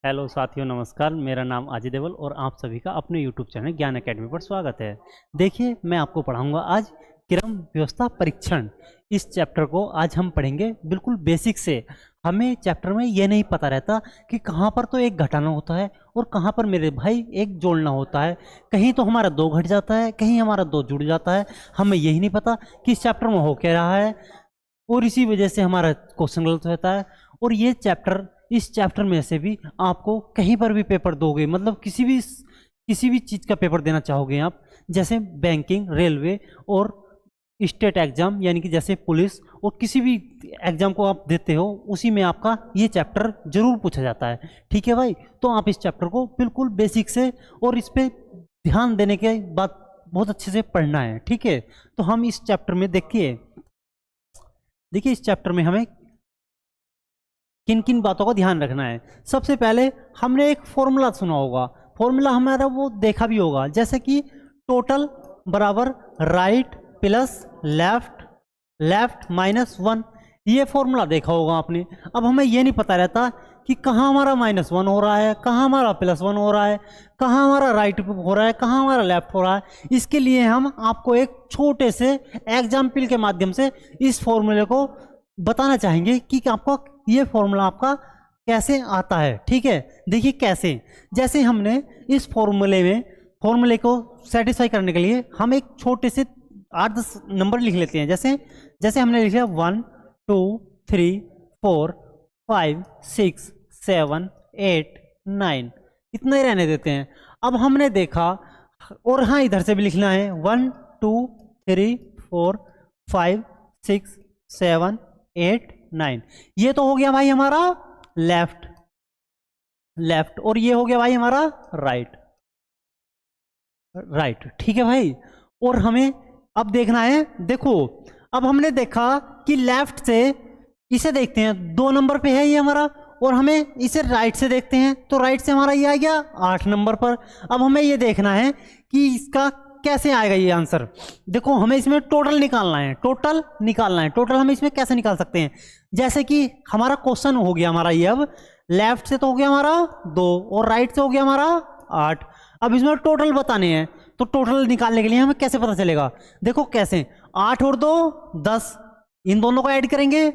Hello साथियों, नमस्कार। मेरा नाम अजय देवल और आप सभी का अपने यूट्यूब चैनल ज्ञान अकेडमी पर स्वागत है। देखिए, मैं आपको पढ़ाऊंगा आज क्रम व्यवस्था परीक्षण। इस चैप्टर को आज हम पढ़ेंगे बिल्कुल बेसिक से। हमें चैप्टर में ये नहीं पता रहता कि कहाँ पर तो एक घटाना होता है और कहाँ पर मेरे भाई एक जोड़ना होता है। कहीं तो हमारा दो घट जाता है, कहीं हमारा दो जुड़ जाता है। हमें यही नहीं पता कि इस चैप्टर में हो क्या रहा है, और इसी वजह से हमारा क्वेश्चन गलत रहता है। और ये चैप्टर, इस चैप्टर में से भी आपको कहीं पर भी पेपर दोगे, मतलब किसी भी चीज़ का पेपर देना चाहोगे आप, जैसे बैंकिंग, रेलवे और स्टेट एग्जाम, यानी कि जैसे पुलिस और किसी भी एग्जाम को आप देते हो, उसी में आपका ये चैप्टर जरूर पूछा जाता है। ठीक है भाई, तो आप इस चैप्टर को बिल्कुल बेसिक से और इस पे ध्यान देने के बाद बहुत अच्छे से पढ़ना है। ठीक है, तो हम इस चैप्टर में देखिए इस चैप्टर में हमें किन किन बातों का ध्यान रखना है। सबसे पहले हमने एक फॉर्मूला सुना होगा, फॉर्मूला हमारा वो देखा भी होगा, जैसे कि टोटल बराबर right plus left, left minus one. ये फॉर्मूला देखा होगा आपने। अब हमें ये नहीं पता रहता कि कहाँ हमारा माइनस वन हो रहा है, कहाँ हमारा प्लस वन हो रहा है, कहाँ हमारा राइट हो रहा है, कहाँ हमारा लेफ्ट हो रहा है। इसके लिए हम आपको एक छोटे से एग्जाम्पल के माध्यम से इस फॉर्मूले को बताना चाहेंगे कि आपको ये फॉर्मूला आपका कैसे आता है। ठीक है, देखिए कैसे। जैसे हमने इस फॉर्मूले को सेटिस्फाई करने के लिए हम एक छोटे से 8-10 नंबर लिख लेते हैं। जैसे हमने लिख लिया 1 2 3 4 5 6 7 8 9, इतना ही रहने देते हैं। अब हमने देखा, और हाँ इधर से भी लिखना है 1 2 3 4 5 6 7 8 9। ये तो हो गया भाई हमारा लेफ्ट, और ये हो गया भाई हमारा राइट। ठीक है भाई, और हमें अब देखना है, देखो अब हमने देखा कि लेफ्ट से इसे देखते हैं, 2 नंबर पे है ये हमारा, और हमें इसे राइट से देखते हैं तो राइट से हमारा ये आ गया 8 नंबर पर। अब हमें ये देखना है कि इसका कैसे आएगा ये आंसर। देखो, हमें इसमें टोटल निकालना है, टोटल हम इसमें कैसे निकाल सकते हैं। जैसे कि हमारा क्वेश्चन हो गया हमारा ये, अब लेफ्ट से तो हो गया हमारा 2 और राइट से हो गया हमारा 8। अब इसमें टोटल बताने हैं, तो टोटल निकालने के लिए हमें कैसे पता चलेगा। देखो कैसे, 8 और 2 10, इन दोनों को ऐड करेंगे,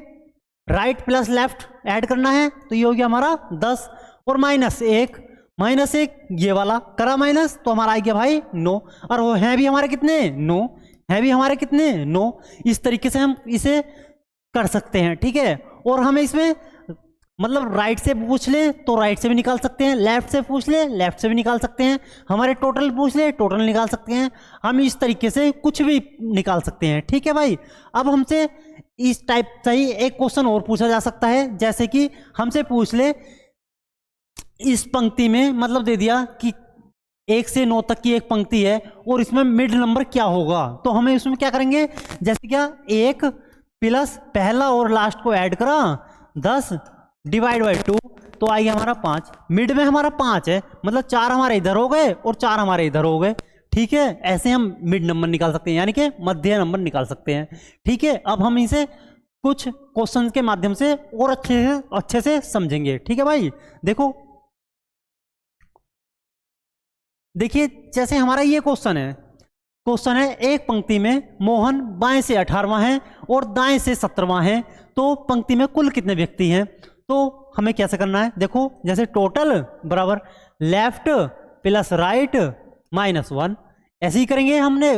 राइट प्लस लेफ्ट ऐड करना है, तो ये हो गया हमारा 10, और माइनस एक ये वाला करा माइनस, तो हमारा आ गया भाई 9। और वो है भी हमारे कितने 9, है भी हमारे कितने 9। इस तरीके से हम इसे कर सकते हैं। ठीक है, और हमें इसमें मतलब राइट से पूछ ले तो राइट से भी निकाल सकते हैं, लेफ्ट से पूछ ले लेफ्ट से भी निकाल सकते हैं, हमारे टोटल पूछ ले टोटल निकाल सकते हैं। हम इस तरीके से कुछ भी निकाल सकते हैं। ठीक है भाई, अब हमसे इस टाइप से ही एक क्वेश्चन और पूछा जा सकता है, जैसे कि हमसे पूछ ले इस पंक्ति में, मतलब दे दिया कि 1 से 9 तक की एक पंक्ति है और इसमें मिड नंबर क्या होगा, तो हमें इसमें क्या करेंगे, जैसे क्या 1 प्लस पहला और लास्ट को ऐड करा 10 डिवाइड बाई 2, तो आ गया हमारा 5। मिड में हमारा 5 है, मतलब 4 हमारे इधर हो गए और 4 हमारे इधर हो गए। ठीक है, ऐसे हम मिड नंबर निकाल सकते हैं, यानी कि मध्य नंबर निकाल सकते हैं। ठीक है, अब हम इसे कुछ क्वेश्चन के माध्यम से और अच्छे से समझेंगे। ठीक है भाई, देखिए जैसे हमारा ये क्वेश्चन है, एक पंक्ति में मोहन बाएं से 18वां है और दाएं से 17वां है, तो पंक्ति में कुल कितने व्यक्ति हैं। तो हमें कैसे करना है, देखो जैसे टोटल बराबर लेफ्ट प्लस राइट माइनस 1, ऐसे ही करेंगे। हमने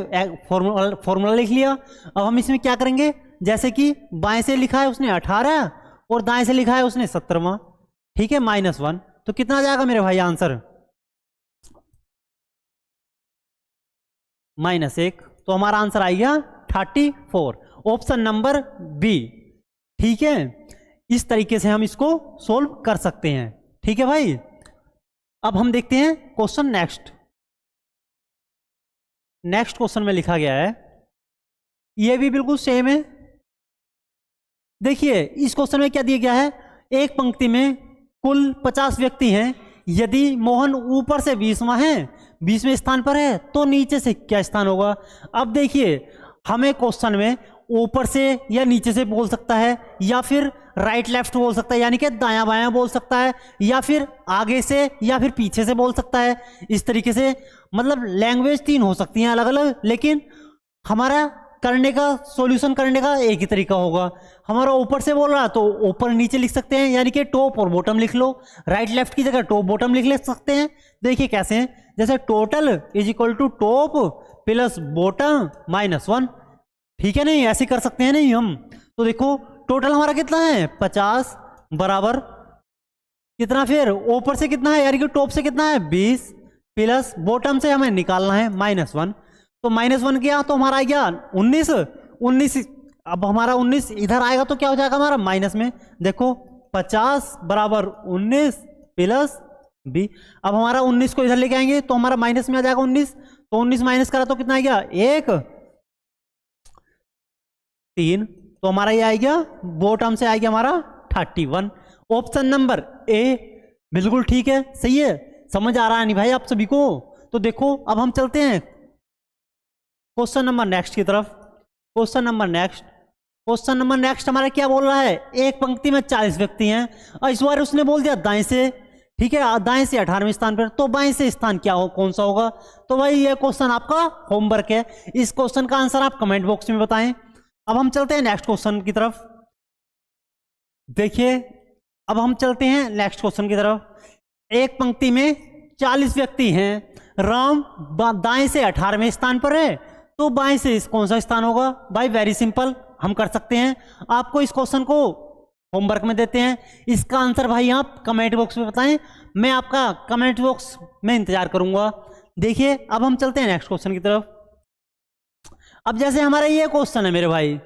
फॉर्मूला लिख लिया। अब हम इसमें क्या करेंगे, जैसे कि बाएं से लिखा है उसने 18 और दाएं से लिखा है उसने 17वां, ठीक है, माइनस 1, तो कितना आ जाएगा मेरे भाई आंसर, -1, तो हमारा आंसर आएगा 34, ऑप्शन नंबर बी। ठीक है, इस तरीके से हम इसको सोल्व कर सकते हैं। ठीक है भाई, अब हम देखते हैं क्वेश्चन नेक्स्ट क्वेश्चन में लिखा गया है, ये भी बिल्कुल सेम है। देखिए इस क्वेश्चन में क्या दिया गया है, एक पंक्ति में कुल 50 व्यक्ति हैं, यदि मोहन ऊपर से 20वां है, 20वें स्थान पर है, तो नीचे से क्या स्थान होगा। अब देखिए हमें क्वेश्चन में ऊपर से या नीचे से बोल सकता है, या फिर राइट लेफ्ट बोल सकता है यानी कि दायां बायां बोल सकता है, या फिर आगे से या फिर पीछे से बोल सकता है। इस तरीके से मतलब लैंग्वेज 3 हो सकती हैं अलग अलग, लेकिन हमारा करने का सॉल्यूशन करने का एक ही तरीका होगा। हमारा ऊपर से बोल रहा तो ऊपर नीचे लिख सकते हैं यानी कि टॉप और बॉटम लिख लो, राइट लेफ्ट की जगह टॉप बॉटम लिख ले सकते हैं। देखिए कैसे हैं, जैसे total is equal to top plus bottom -1, ठीक है नहीं, ऐसे कर सकते हैं नहीं हम। तो देखो टोटल हमारा कितना है 50 बराबर कितना, फिर ऊपर से कितना है यानी कि टॉप से कितना है 20 प्लस बॉटम से हमें निकालना है -1, तो -1 किया तो हमारा आ गया 19। अब हमारा 19 इधर आएगा तो क्या हो जाएगा हमारा माइनस में, देखो 50 बराबर 19 प्लस 20। अब हमारा 19 को इधर लेके आएंगे तो हमारा माइनस में आ जाएगा 19, तो 19 माइनस करा तो कितना आ गया 1 3, तो हमारा ये आ गया बॉटम से आ गया हमारा 31। ऑप्शन नंबर ए बिल्कुल ठीक है, सही है। समझ आ रहा है नहीं भाई आप सभी को? तो देखो अब हम चलते हैं क्वेश्चन नंबर नेक्स्ट की तरफ। क्वेश्चन नंबर नेक्स्ट हमारा क्या बोल रहा है, एक पंक्ति में 40 व्यक्ति हैं और इस बार उसने बोल दिया दाएं से, ठीक है, दाएं से 18वें स्थान पर, तो बाएं से स्थान क्या हो, कौन सा होगा? तो भाई ये क्वेश्चन आपका होमवर्क है, इस क्वेश्चन का आंसर आप कमेंट बॉक्स में बताएं। अब हम चलते हैं नेक्स्ट क्वेश्चन की तरफ। देखिए अब हम चलते हैं नेक्स्ट क्वेश्चन की तरफ। एक पंक्ति में 40 व्यक्ति हैं, राम दाएं से 18वें स्थान पर है, तो बाएं से कौन सा स्थान होगा? भाई वेरी सिंपल, हम कर सकते हैं। आपको इस क्वेश्चन को होमवर्क में देते हैं, इसका आंसर भाई आप कमेंट बॉक्स में बताएं, मैं आपका कमेंट बॉक्स में इंतजार करूंगा। देखिए अब हम चलते हैं नेक्स्ट क्वेश्चन की तरफ। अब जैसे हमारा ये क्वेश्चन है मेरे भाई,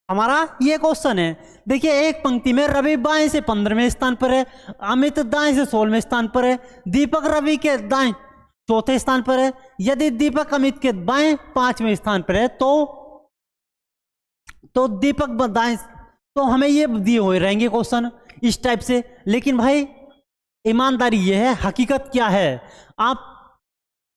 हमारा ये क्वेश्चन है, देखिए एक पंक्ति में रवि बाएं से 15वें स्थान पर है, अमित दाएं से 16वें स्थान पर है, दीपक रवि के दाएं 4थे स्थान पर है, यदि दीपक अमित के बाएं 5वें स्थान पर है तो दीपक दाएं, तो हमें ये दिए हुए रहेंगे क्वेश्चन इस टाइप से। लेकिन भाई ईमानदारी ये है, हकीकत क्या है, आप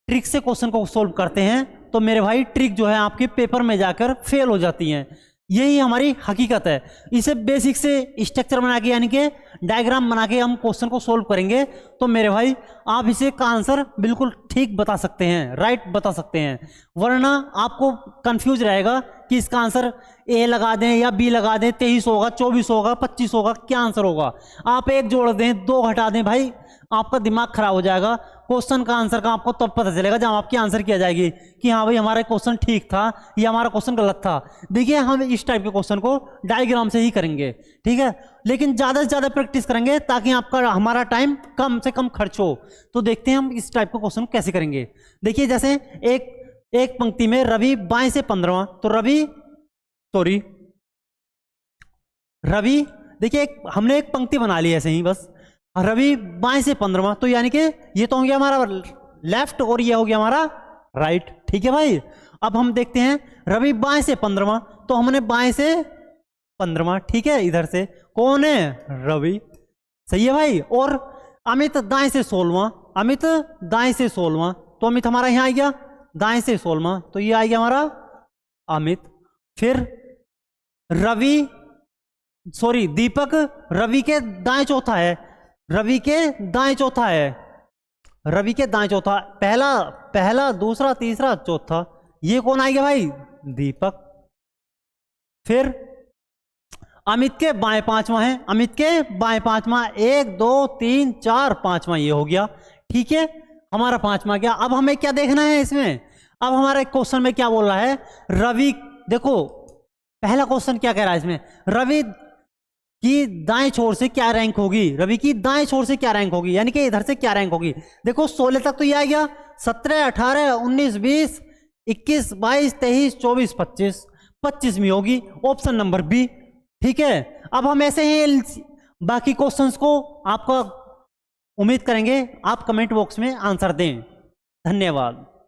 ट्रिक से क्वेश्चन को सोल्व करते हैं तो मेरे भाई ट्रिक जो है आपके पेपर में जाकर फेल हो जाती हैं, यही हमारी हकीकत है। इसे बेसिक से स्ट्रक्चर बना के यानी कि डायग्राम बना के हम क्वेश्चन को सोल्व करेंगे तो मेरे भाई आप इसे का आंसर बिल्कुल ठीक बता सकते हैं, राइट बता सकते हैं, वरना आपको कंफ्यूज रहेगा कि इसका आंसर ए लगा दें या बी लगा दें, 23 होगा, 24 होगा, 25 होगा, क्या आंसर होगा? आप एक जोड़ दें, 2 घटा दें, भाई आपका दिमाग खराब हो जाएगा। क्वेश्चन का आंसर का आपको तब पता चलेगा जब आपकी आंसर किया जाएगी कि हाँ भाई हमारा क्वेश्चन ठीक था या हमारा क्वेश्चन गलत था। देखिए हम इस टाइप के क्वेश्चन को डायग्राम से ही करेंगे, ठीक है, लेकिन ज़्यादा से ज़्यादा प्रैक्टिस करेंगे ताकि आपका हमारा टाइम कम से कम खर्च हो। तो देखते हैं हम इस टाइप का क्वेश्चन कैसे करेंगे। देखिए जैसे एक पंक्ति में रवि बाएं से 15वां, तो रवि देखिए हमने एक पंक्ति बना ली ऐसे ही बस, रवि बाएं से 15वां, तो यानी कि ये तो हो गया हमारा लेफ्ट और ये हो गया हमारा राइट, ठीक है भाई। अब हम देखते हैं रवि बाएं से 15वां, तो हमने बाएं से 15वां, ठीक है, इधर से कौन है? रवि, सही है भाई। और अमित दाएं से 16वां, अमित दाएं से 16वां, तो अमित हमारा यहाँ आ गया दाएं से 16वां, तो ये आ गया हमारा अमित। फिर दीपक रवि के दाएं चौथा है, रवि के दाएं चौथा, पहला दूसरा तीसरा चौथा, ये कौन आ गया भाई? दीपक। फिर अमित के बाएं 5वां है, अमित के बाएं 5वां, 1 2 3 4 5वां ये हो गया, ठीक है, हमारा 5वां गया। अब हमें क्या देखना है इसमें, अब हमारे क्वेश्चन में क्या बोल रहा है, रवि, देखो पहला क्वेश्चन क्या कह रहा है इसमें, रवि की दाएं छोर से क्या रैंक होगी, रवि की दाएं छोर से क्या रैंक होगी, यानी कि इधर से क्या रैंक होगी। देखो 16 तक तो ये आ गया, 17 18 19 20 21 22 23 24 25, 25 में होगी, ऑप्शन नंबर बी, ठीक है। अब हम ऐसे ही बाकी क्वेश्चंस को आपका उम्मीद करेंगे आप कमेंट बॉक्स में आंसर दें। धन्यवाद।